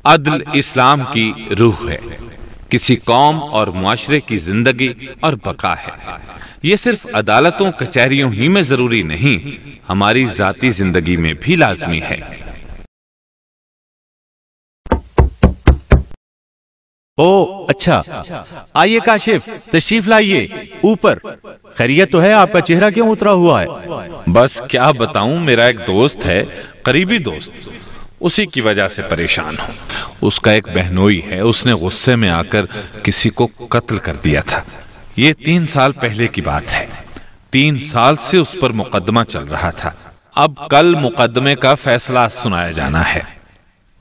عدل اسلام کی روح ہے، کسی قوم اور معاشرے کی زندگی اور بقا ہے۔ یہ صرف عدالتوں کچہریوں ہی میں ضروری نہیں، ہماری ذاتی زندگی میں بھی لازمی ہے۔ او اچھا، آئیے کاشف، تشریف لائیے اوپر۔ خیریت تو ہے؟ آپ کا چہرہ کیوں اترا ہوا ہے؟ بس کیا بتاؤں، میرا ایک دوست ہے، قریبی دوست، اسی کی وجہ سے پریشان ہوں۔ اس کا ایک بہنوئی ہے، اس نے غصے میں آ کر کسی کو قتل کر دیا تھا۔ یہ 3 سال پہلے کی بات ہے۔ 3 سال سے اس پر مقدمہ چل رہا تھا۔ اب کل مقدمے کا فیصلہ سنایا جانا ہے۔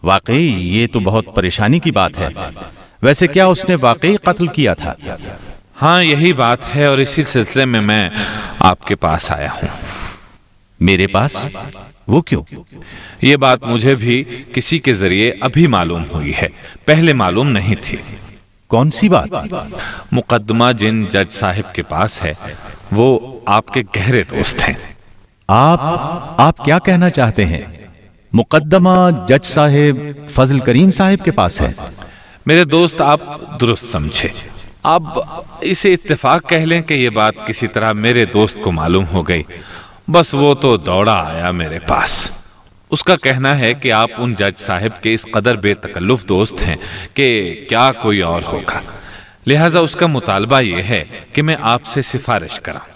واقعی یہ تو بہت پریشانی کی بات ہے۔ ویسے کیا اس نے واقعی قتل کیا تھا؟ ہاں یہی بات ہے، اور اسی سلسلے میں آپ کے پاس آیا ہوں۔ میرے پاس؟ وہ کیوں؟ یہ بات مجھے بھی کسی کے ذریعے ابھی معلوم ہوئی ہے، پہلے معلوم نہیں تھی۔ کون سی بات؟ مقدمہ جن جج صاحب کے پاس ہے وہ آپ کے گہرے دوست ہیں۔ آپ کیا کہنا چاہتے ہیں؟ مقدمہ جج صاحب فضل کریم صاحب کے پاس ہے؟ میرے دوست، آپ درست سمجھے۔ اب اسے اتفاق کہہ لیں کہ یہ بات کسی طرح میرے دوست کو معلوم ہو گئی، بس وہ تو دوڑا آیا میرے پاس۔ اس کا کہنا ہے کہ آپ ان جج صاحب کے اس قدر بے تکلف دوست ہیں کہ کیا کوئی اور ہوگا، لہٰذا اس کا مطالبہ یہ ہے کہ میں آپ سے سفارش کروں۔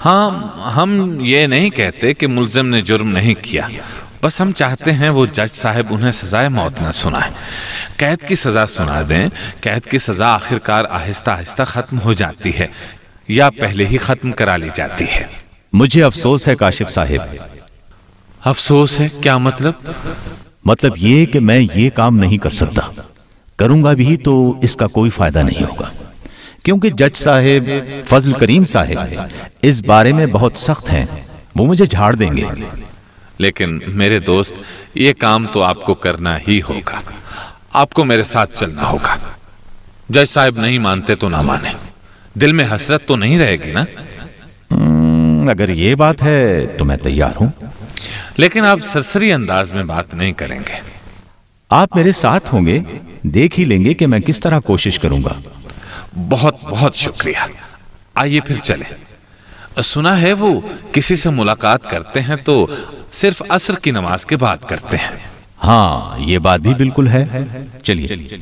ہاں، ہم یہ نہیں کہتے کہ ملزم نے جرم نہیں کیا، بس ہم چاہتے ہیں وہ جج صاحب انہیں سزائے موت نہ سنائیں، قید کی سزا سنا دیں۔ قید کی سزا آخرکار آہستہ آہستہ ختم ہو جاتی ہے، یا پہلے ہی ختم کرا لی جاتی ہے۔ مجھے افسوس ہے کاشف صاحب۔ افسوس ہے؟ کیا مطلب؟ مطلب یہ کہ میں یہ کام نہیں کر سکتا، کروں گا بھی تو اس کا کوئی فائدہ نہیں ہوگا، کیونکہ جج صاحب فضل کریم صاحب اس بارے میں بہت سخت ہیں، وہ مجھے جھاڑ دیں گے۔ لیکن میرے دوست، یہ کام تو آپ کو کرنا ہی ہوگا، آپ کو میرے ساتھ چلنا ہوگا۔ جج صاحب نہیں مانتے تو نہ مانیں، دل میں حسرت تو نہیں رہے گی نا؟ اگر یہ بات ہے تو میں تیار ہوں، لیکن آپ سرسری انداز میں بات نہیں کریں گے۔ آپ میرے ساتھ ہوں گے، دیکھ ہی لیں گے کہ میں کس طرح کوشش کروں گا۔ بہت بہت شکریہ، آئیے پھر چلیں۔ سنا ہے وہ کسی سے ملاقات کرتے ہیں تو صرف عصر کی نماز کے بعد کرتے ہیں۔ ہاں یہ بات بھی بالکل ہے، چلیے۔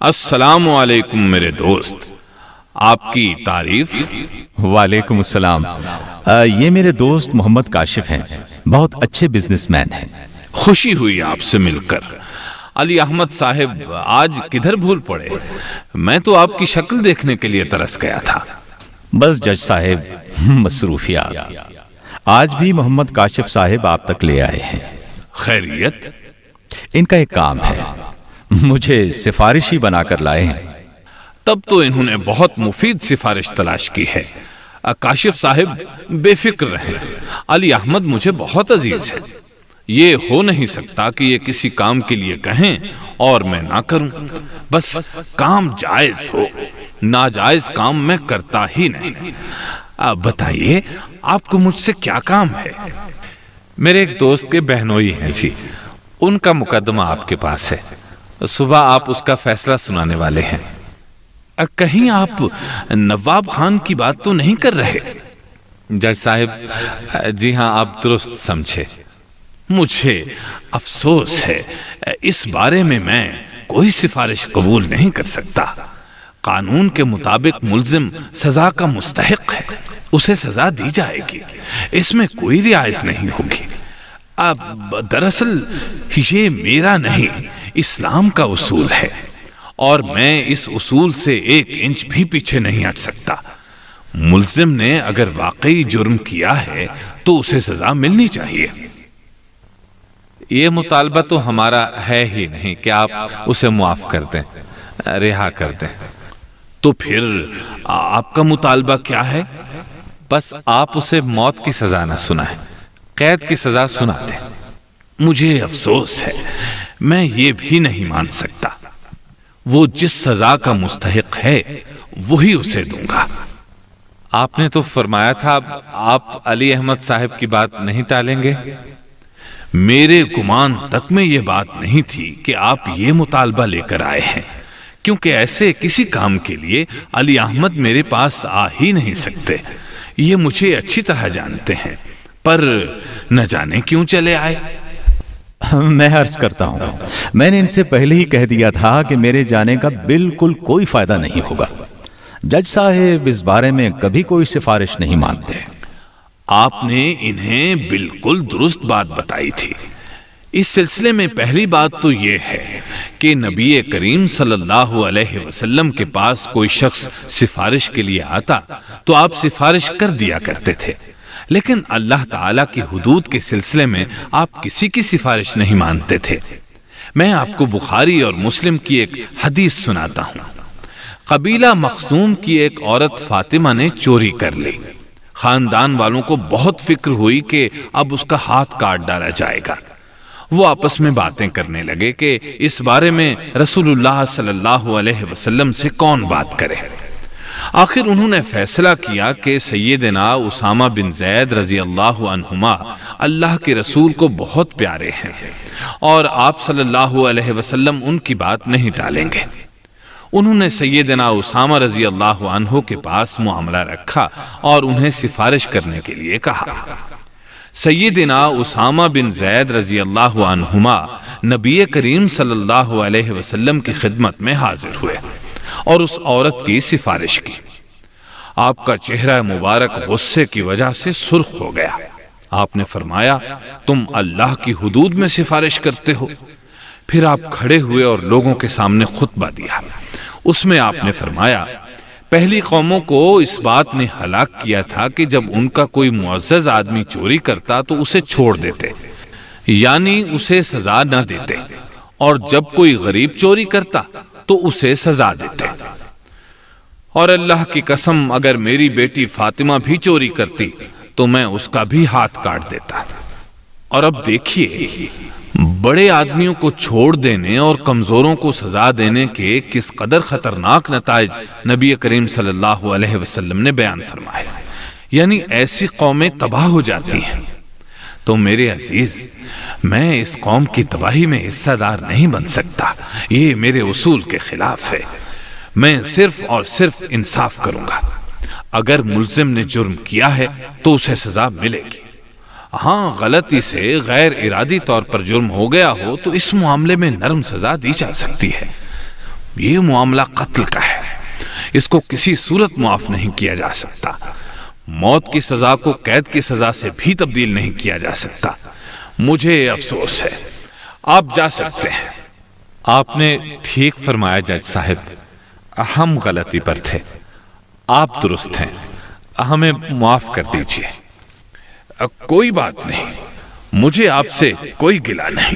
السلام علیکم میرے دوست، آپ کی تعریف؟ وعلیکم السلام۔ یہ میرے دوست محمد کاشف ہیں، بہت اچھے بزنس مین ہیں۔ خوشی ہوئی آپ سے مل کر۔ علی احمد صاحب آج کدھر بھول پڑے؟ میں تو آپ کی شکل دیکھنے کے لیے ترس گیا تھا۔ بس جج صاحب مصروفیات۔ آج بھی محمد کاشف صاحب آپ تک لے آئے ہیں۔ خیریت؟ ان کا ایک کام ہے، مجھے سفارشی بنا کر لائے ہیں۔ تب تو انہوں نے بہت مفید سفارش تلاش کی ہے۔ کاشف صاحب بے فکر رہیں، علی احمد مجھے بہت عزیز ہے۔ یہ ہو نہیں سکتا کہ یہ کسی کام کے لیے کہیں اور میں نہ کروں، بس کام جائز ہو، ناجائز کام میں کرتا ہی نہیں۔ اب بتائیے آپ کو مجھ سے کیا کام ہے؟ میرے ایک دوست کے بہنوئی ہیں جی، ان کا مقدمہ آپ کے پاس ہے، صبح آپ اس کا فیصلہ سنانے والے ہیں۔ کہیں آپ نواب خان کی بات تو نہیں کر رہے؟ جج صاحب جی ہاں، آپ درست سمجھے۔ مجھے افسوس ہے، اس بارے میں کوئی سفارش قبول نہیں کر سکتا۔ قانون کے مطابق ملزم سزا کا مستحق ہے، اسے سزا دی جائے گی، اس میں کوئی رعایت نہیں ہوگی۔ اب دراصل یہ میرا نہیں، اسلام کا اصول ہے، اور میں اس اصول سے 1 انچ بھی پیچھے نہیں ہٹ سکتا۔ ملزم نے اگر واقعی جرم کیا ہے تو اسے سزا ملنی چاہیے۔ یہ مطالبہ تو ہمارا ہے ہی نہیں کہ آپ اسے معاف کر دیں، رہا کر دیں۔ تو پھر آپ کا مطالبہ کیا ہے؟ بس آپ اسے موت کی سزا نہ سنائیں، قید کی سزا سنا دیں۔ مجھے افسوس ہے، میں یہ بھی نہیں مان سکتا۔ وہ جس سزا کا مستحق ہے وہی اسے دوں گا۔ آپ نے تو فرمایا تھا آپ علی احمد صاحب کی بات نہیں ٹالیں گے۔ میرے گمان تک میں یہ بات نہیں تھی کہ آپ یہ مطالبہ لے کر آئے ہیں، کیونکہ ایسے کسی کام کے لیے علی احمد میرے پاس آ ہی نہیں سکتے، یہ مجھے اچھی طرح جانتے ہیں، پر نہ جانے کیوں چلے آئے۔ میں عرض کرتا ہوں، میں نے ان سے پہلے ہی کہہ دیا تھا کہ میرے جانے کا بالکل کوئی فائدہ نہیں ہوگا۔ جج صاحب اس بارے میں کبھی کوئی سفارش نہیں مانتے۔ آپ نے انہیں بالکل درست بات بتائی تھی۔ اس سلسلے میں پہلی بات تو یہ ہے کہ نبی کریم صلی اللہ علیہ وسلم کے پاس کوئی شخص سفارش کے لیے آتا تو آپ سفارش کر دیا کرتے تھے، لیکن اللہ تعالیٰ کی حدود کے سلسلے میں آپ کسی کی سفارش نہیں مانتے تھے۔ میں آپ کو بخاری اور مسلم کی ایک حدیث سناتا ہوں۔ قبیلہ مخزوم کی ایک عورت فاطمہ نے چوری کر لی۔ خاندان والوں کو بہت فکر ہوئی کہ اب اس کا ہاتھ کاٹ ڈالا جائے گا۔ وہ آپس میں باتیں کرنے لگے کہ اس بارے میں رسول اللہ صلی اللہ علیہ وسلم سے کون بات کرے۔ آخر انہوں نے فیصلہ کیا کہ سیدنا اسامہ بن زید رضی اللہ عنہما اللہ کے رسول کو بہت پیارے ہیں اور آپ صلی اللہ علیہ وسلم ان کی بات نہیں ٹالیں گے۔ انہوں نے سیدنا اسامہ رضی اللہ عنہ کے پاس معاملہ رکھا اور انہیں سفارش کرنے کے لیے کہا۔ سیدنا اسامہ بن زید رضی اللہ عنہما نبی کریم صلی اللہ علیہ وسلم کی خدمت میں حاضر ہوئے اور اس عورت کی سفارش کی۔ آپ کا چہرہ مبارک غصے کی وجہ سے سرخ ہو گیا۔ آپ نے فرمایا، تم اللہ کی حدود میں سفارش کرتے ہو؟ پھر آپ کھڑے ہوئے اور لوگوں کے سامنے خطبہ دیا۔ اس میں آپ نے فرمایا، پہلی قوموں کو اس بات نے ہلاک کیا تھا کہ جب ان کا کوئی معزز آدمی چوری کرتا تو اسے چھوڑ دیتے، یعنی اسے سزا نہ دیتے، اور جب کوئی غریب چوری کرتا تو اسے سزا دیتے۔ اور اللہ کی قسم، اگر میری بیٹی فاطمہ بھی چوری کرتی تو میں اس کا بھی ہاتھ کاٹ دیتا۔ اور اب دیکھیے، بڑے آدمیوں کو چھوڑ دینے اور کمزوروں کو سزا دینے کے کس قدر خطرناک نتائج نبی کریم صلی اللہ علیہ وسلم نے بیان فرمائے، یعنی ایسی قومیں تباہ ہو جاتی ہیں۔ تو میرے عزیز، میں اس قوم کی تباہی میں حصہ دار نہیں بن سکتا، یہ میرے اصول کے خلاف ہے۔ میں صرف اور صرف انصاف کروں گا۔ اگر ملزم نے جرم کیا ہے تو اسے سزا ملے گی۔ ہاں، غلطی سے غیر ارادی طور پر جرم ہو گیا ہو تو اس معاملے میں نرم سزا دی جا سکتی ہے۔ یہ معاملہ قتل کا ہے، اس کو کسی صورت معاف نہیں کیا جا سکتا۔ موت کی سزا کو قید کی سزا سے بھی تبدیل نہیں کیا جا سکتا۔ مجھے افسوس ہے، آپ جا سکتے ہیں۔ آپ نے ٹھیک فرمایا جج صاحب، ہم غلطی پر تھے، آپ درست ہیں، ہمیں معاف کر دیجیے۔ کوئی بات نہیں، مجھے آپ سے کوئی گلہ نہیں۔